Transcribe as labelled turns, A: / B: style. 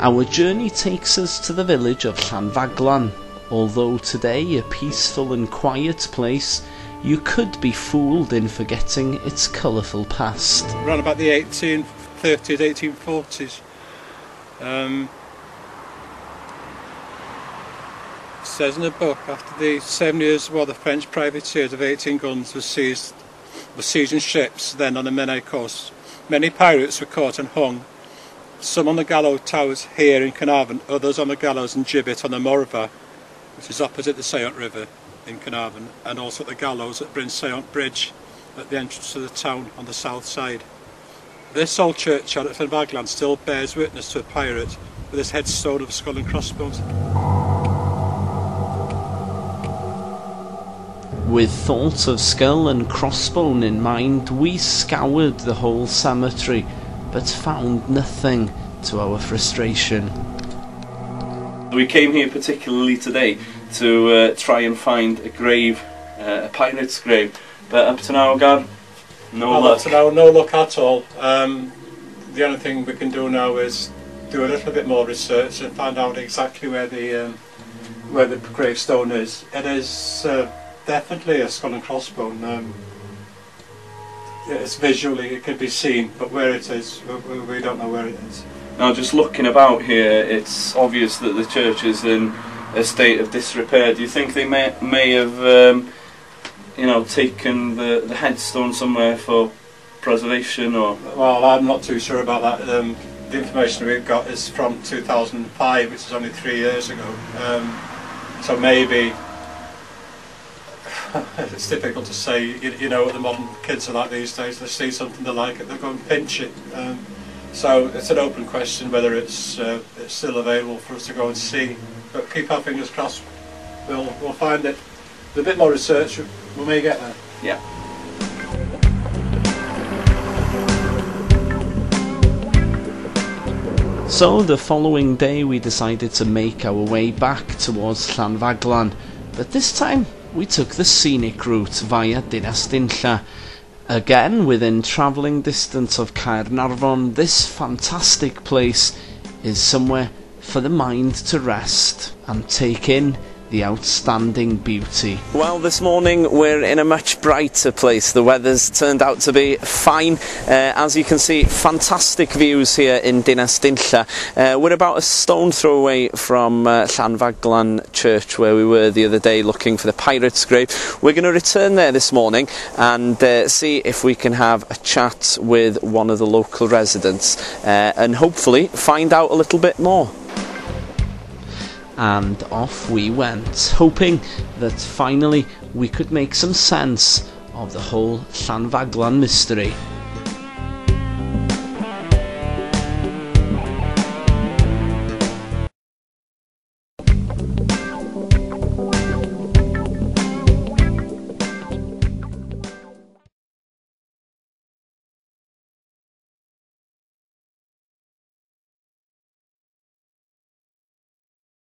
A: Our journey takes us to the village of Llanfaglan. Although today a peaceful and quiet place, you could be fooled in forgetting its colourful past.
B: Around about the 1830s, 1840s. It says in the book, after the 7 years war, the French privateers of 18 guns were sieging ships then on the Menai coast. Many pirates were caught and hung, some on the gallows towers here in Carnarvon, others on the gallows and gibbet on the Morva, which is opposite the Sayont River in Carnarvon, and also at the gallows at Bryn Sayont Bridge at the entrance to the town on the south side. This old churchyard at Llanfaglan still bears witness to a pirate with his headstone of skull and crossbones.
A: With thoughts of skull and crossbone in mind, we scoured the whole cemetery, but found nothing to our frustration.
C: We came here particularly today to try and find a grave, a pirate's grave, but up to now, Gar, no luck.
B: Up to now, no luck at all. The only thing we can do now is do a little bit more research and find out exactly where the gravestone is. It is definitely a skull and crossbone. It's visually, it can be seen, but where it is, we don't know where it is.
C: Now, just looking about here, it's obvious that the church is in a state of disrepair. Do you think they may have, you know, taken the headstone somewhere for preservation, or?
B: Well, I'm not too sure about that. The information we've got is from 2005, which is only 3 years ago. So maybe. It's difficult to say, you know what the modern kids are like these days. They see something they like it, they go and pinch it. So it's an open question whether it's still available for us to go and see. But keep our fingers crossed, we'll find it. With a bit more research, we may get there.
C: Yeah.
A: So the following day we decided to make our way back towards Llanfaglan, but this time we took the scenic route via Dinas Dinlla. Again, within travelling distance of Caernarfon, this fantastic place is somewhere for the mind to rest and take in the outstanding beauty. Well, this morning we're in a much brighter place. The weather's turned out to be fine. As you can see, fantastic views here in Dinas Dinlla. We're about a stone throw away from Llanfaglan Church, where we were the other day looking for the pirate's grave. We're going to return there this morning and see if we can have a chat with one of the local residents and hopefully find out a little bit more. And off we went, hoping that finally we could make some sense of the whole Llanfaglan mystery.